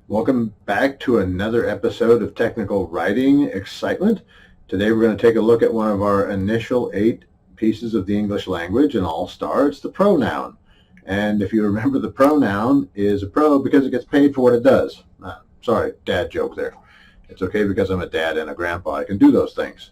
Welcome back to another episode of Technical Writing Excitement. Today we're going to take a look at one of our initial 8 pieces of the English language, an all-star. It's the pronoun. And if you remember, the pronoun is a pro because it gets paid for what it does. Sorry, dad joke there. It's okay because I'm a dad and a grandpa. I can do those things.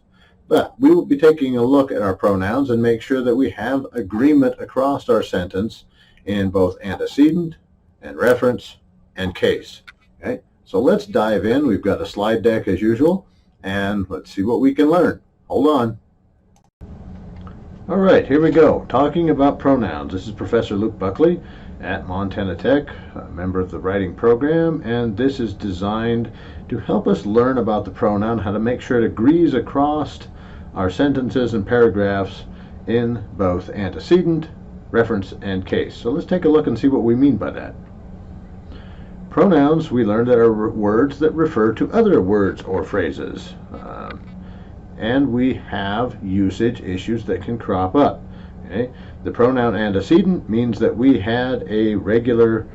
But we will be taking a look at our pronouns and make sure that we have agreement across our sentence in both antecedent and reference and case. Okay, so let's dive in. We've got a slide deck as usual, and let's see what we can learn. Hold on. All right, here we go. Talking about pronouns. This is Professor Luke Buckley at Montana Tech, a member of the writing program, and this is designed to help us learn about the pronoun, how to make sure it agrees across our sentences and paragraphs in both antecedent, reference, and case. So let's take a look and see what we mean by that. Pronouns, we learned, are words that refer to other words or phrases. And we have usage issues that can crop up. Okay? The pronoun antecedent means that we had a regular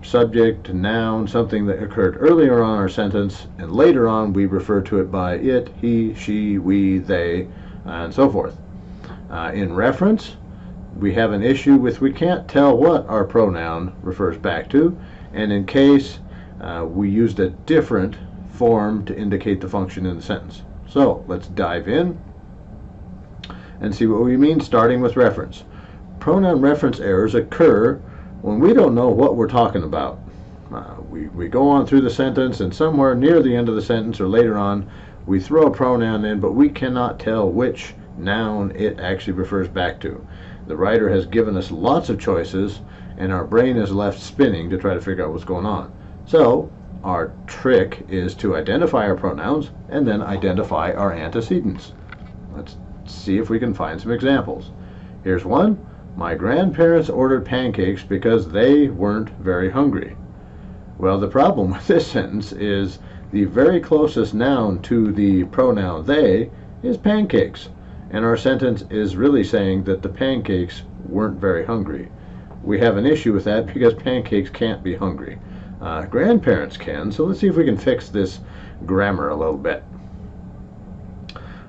subject, noun, something that occurred earlier on our sentence, and later on we refer to it by it, he, she, we, they, and so forth. In reference, we have an issue with we can't tell what our pronoun refers back to. And in case, we used a different form to indicate the function in the sentence. So let's dive in and see what we mean, starting with reference. Pronoun reference errors occur when we don't know what we're talking about. We go on through the sentence, and somewhere near the end of the sentence or later on, we throw a pronoun in, but we cannot tell which noun it actually refers back to. The writer has given us lots of choices, and our brain is left spinning to try to figure out what's going on. So our trick is to identify our pronouns and then identify our antecedents. Let's see if we can find some examples. Here's one. My grandparents ordered pancakes because they weren't very hungry. Well, the problem with this sentence is the very closest noun to the pronoun they is pancakes. And our sentence is really saying that the pancakes weren't very hungry. We have an issue with that because pancakes can't be hungry. Grandparents can, so let's see if we can fix this grammar a little bit.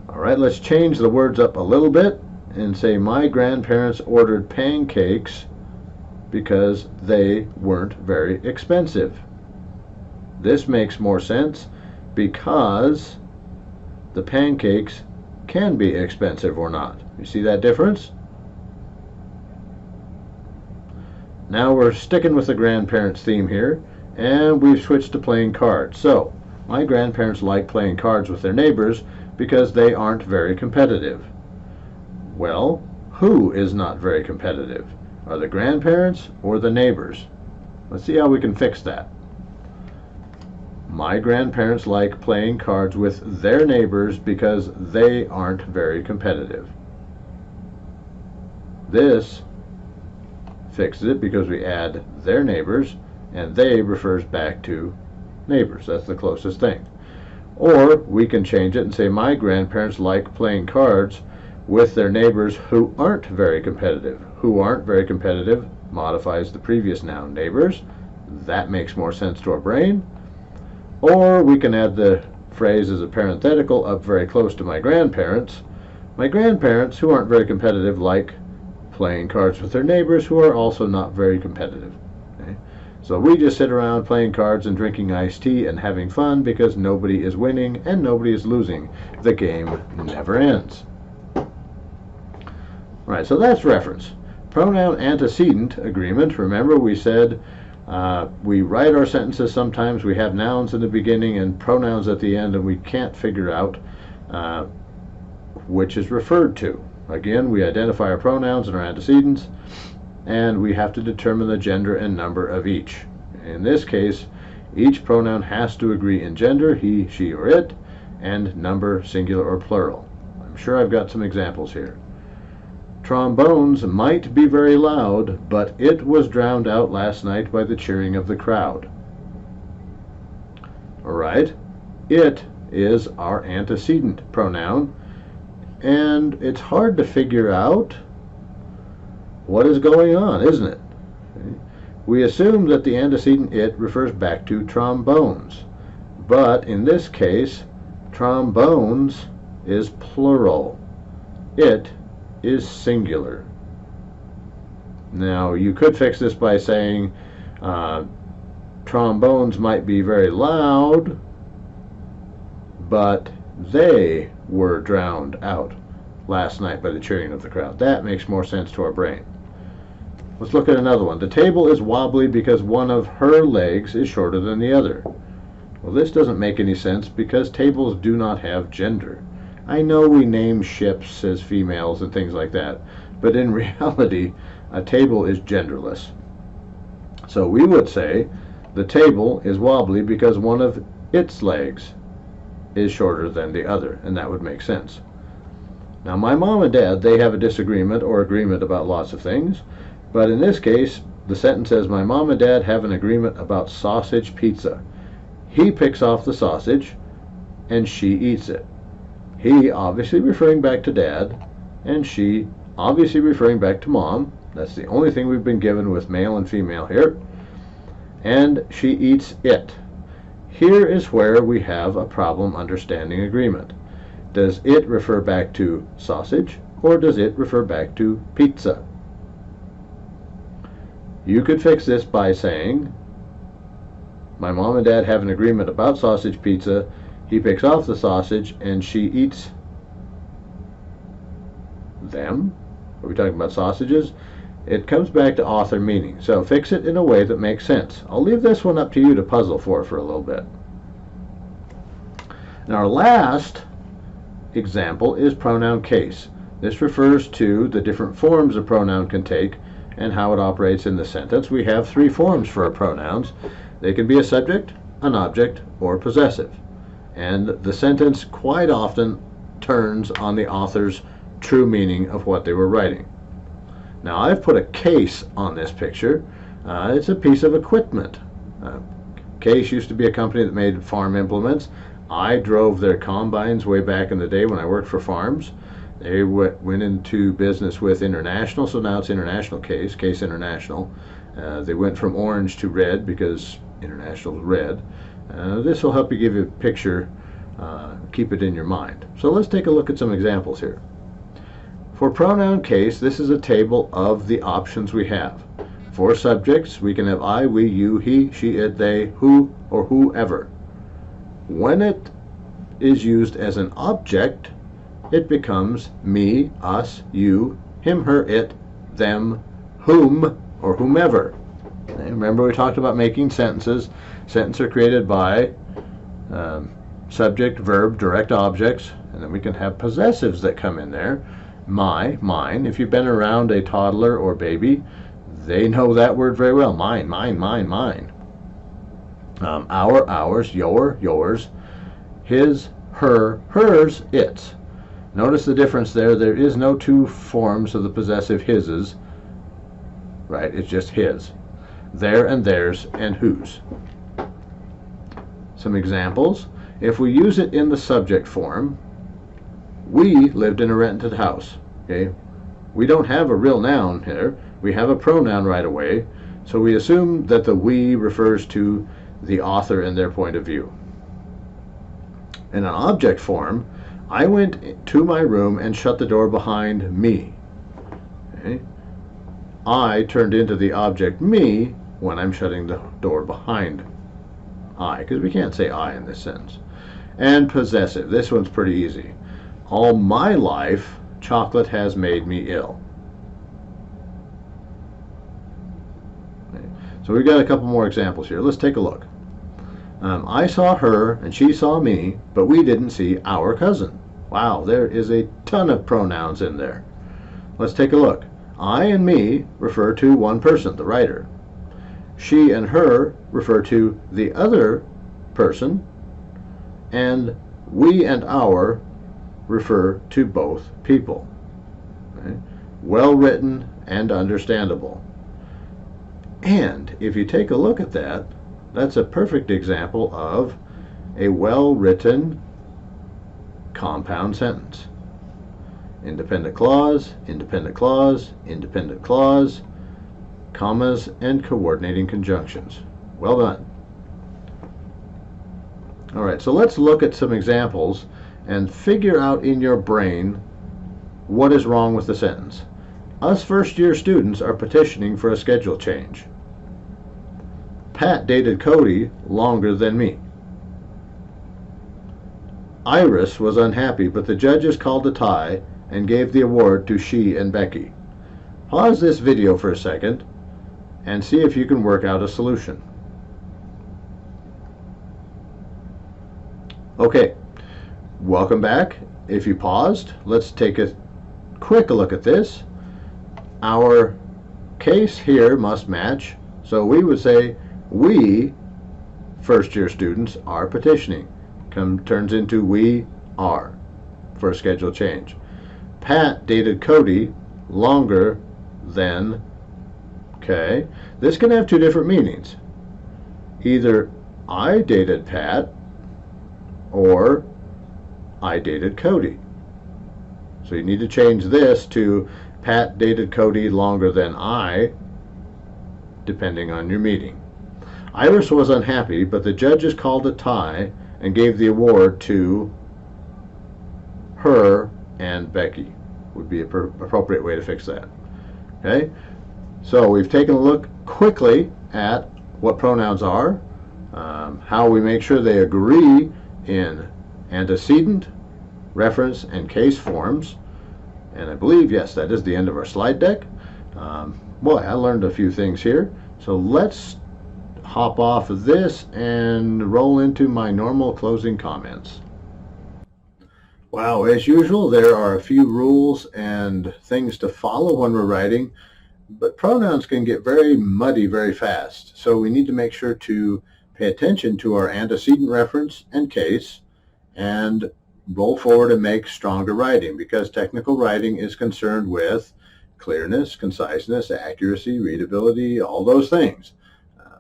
All right, let's change the words up a little bit and say my grandparents ordered pancakes because they weren't very expensive. This makes more sense because the pancakes can be expensive or not. You see that difference? Now we're sticking with the grandparents theme here, and we've switched to playing cards. So, my grandparents like playing cards with their neighbors because they aren't very competitive. Well, who is not very competitive? Are the grandparents or the neighbors? Let's see how we can fix that. My grandparents like playing cards with their neighbors because they aren't very competitive. This fixes it because we add their neighbors, and they refers back to neighbors. That's the closest thing. Or we can change it and say my grandparents like playing cards with their neighbors who aren't very competitive. Who aren't very competitive modifies the previous noun, neighbors. That makes more sense to our brain. Or we can add the phrase as a parenthetical up very close to my grandparents. My grandparents, who aren't very competitive, like playing cards with their neighbors who are also not very competitive. Okay? So we just sit around playing cards and drinking iced tea and having fun because nobody is winning and nobody is losing. The game never ends. Right, so that's reference. Pronoun antecedent agreement. Remember we said we write our sentences sometimes, we have nouns in the beginning and pronouns at the end, and we can't figure out which is referred to. Again, we identify our pronouns and our antecedents, and we have to determine the gender and number of each. In this case, each pronoun has to agree in gender, he, she, or it, and number, singular or plural. I'm sure I've got some examples here. Trombones might be very loud, but it was drowned out last night by the cheering of the crowd. All right, it is our antecedent pronoun, and it's hard to figure out what is going on, isn't it? Okay. we assume that the antecedent it refers back to trombones. But in this case, trombones is plural. It is singular. Now, you could fix this by saying trombones might be very loud, but they were drowned out last night by the cheering of the crowd. That makes more sense to our brain. Let's look at another one. The table is wobbly because one of her legs is shorter than the other. Well, this doesn't make any sense because tables do not have gender. I know we name ships as females and things like that, but in reality, a table is genderless. So we would say the table is wobbly because one of its legs is shorter than the other, and that would make sense. Now, my mom and dad, they have a disagreement or agreement about lots of things, but in this case, the sentence says, my mom and dad have an agreement about sausage pizza. He picks off the sausage, and she eats it. He, obviously referring back to dad, and she, obviously referring back to mom. That's the only thing we've been given with male and female here. And she eats it. Here is where we have a problem understanding agreement. Does it refer back to sausage, or does it refer back to pizza? You could fix this by saying, my mom and dad have an agreement about sausage pizza. He picks off the sausage and she eats them. Are we talking about sausages? It comes back to author meaning. So fix it in a way that makes sense. I'll leave this one up to you to puzzle for a little bit. Now, our last example is pronoun case. This refers to the different forms a pronoun can take and how it operates in the sentence. We have three forms for our pronouns. They can be a subject, an object, or possessive. And the sentence quite often turns on the author's true meaning of what they were writing. Now, I've put a case on this picture. It's a piece of equipment. Case used to be a company that made farm implements. I drove their combines way back in the day when I worked for farms. They went into business with International, so now it's International Case, Case International. They went from orange to red because International is red. This will help you give you a picture, keep it in your mind. So let's take a look at some examples here. For pronoun case, this is a table of the options we have. For subjects, we can have I, we, you, he, she, it, they, who, or whoever. When it is used as an object, it becomes me, us, you, him, her, it, them, whom, or whomever. And remember, we talked about making sentences. Sentences are created by subject, verb, direct objects, and then we can have possessives that come in there. My, mine. If you've been around a toddler or baby, they know that word very well. Mine, mine, mine, mine. Our, ours, your, yours. His, her, hers, its. Notice the difference there. There is no two forms of the possessive his's. Right? It's just his. Their and theirs and whose. Some examples. If we use it in the subject form, we lived in a rented house. Okay? We don't have a real noun here. We have a pronoun right away. So we assume that the we refers to the author and their point of view. In an object form, I went to my room and shut the door behind me. Okay? I turned into the object me when I'm shutting the door behind I, because we can't say I in this sentence. And possessive. This one's pretty easy. All my life, chocolate has made me ill. Okay. So we've got a couple more examples here. Let's take a look. I saw her and she saw me, but we didn't see our cousin. Wow, there is a ton of pronouns in there. Let's take a look. I and me refer to one person, the writer. She and her refer to the other person, and we and our refer to both people. Okay? Well written and understandable. And if you take a look at that, that's a perfect example of a well-written compound sentence. Independent clause, independent clause, independent clause, commas, and coordinating conjunctions. Well done. All right, so let's look at some examples and figure out in your brain what is wrong with the sentence. Us first-year students are petitioning for a schedule change. Pat dated Cody longer than me. Iris was unhappy, but the judges called a tie and gave the award to she and Becky. Pause this video for a second and see if you can work out a solution. Okay, welcome back. If you paused, let's take a quick look at this. Our case here must match, so we would say we first-year students are petitioning. Turns into we are for a schedule change. Pat dated Cody longer than. Okay, this can have two different meanings. Either I dated Pat or I dated Cody. So you need to change this to Pat dated Cody longer than I, depending on your meaning. Iris was unhappy, but the judges called a tie and gave the award to her and Becky. Would be an appropriate way to fix that. Okay, so we've taken a look quickly at what pronouns are, how we make sure they agree in antecedent, reference, and case forms. And I believe, yes, that is the end of our slide deck. Boy, I learned a few things here. So let's hop off of this and roll into my normal closing comments. Wow, as usual, there are a few rules and things to follow when we're writing, but pronouns can get very muddy very fast. So we need to make sure to pay attention to our antecedent, reference, and case, and roll forward and make stronger writing, because technical writing is concerned with clearness, conciseness, accuracy, readability, all those things.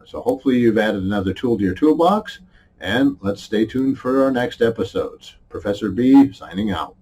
So hopefully you've added another tool to your toolbox, and let's stay tuned for our next episodes. Professor B signing out.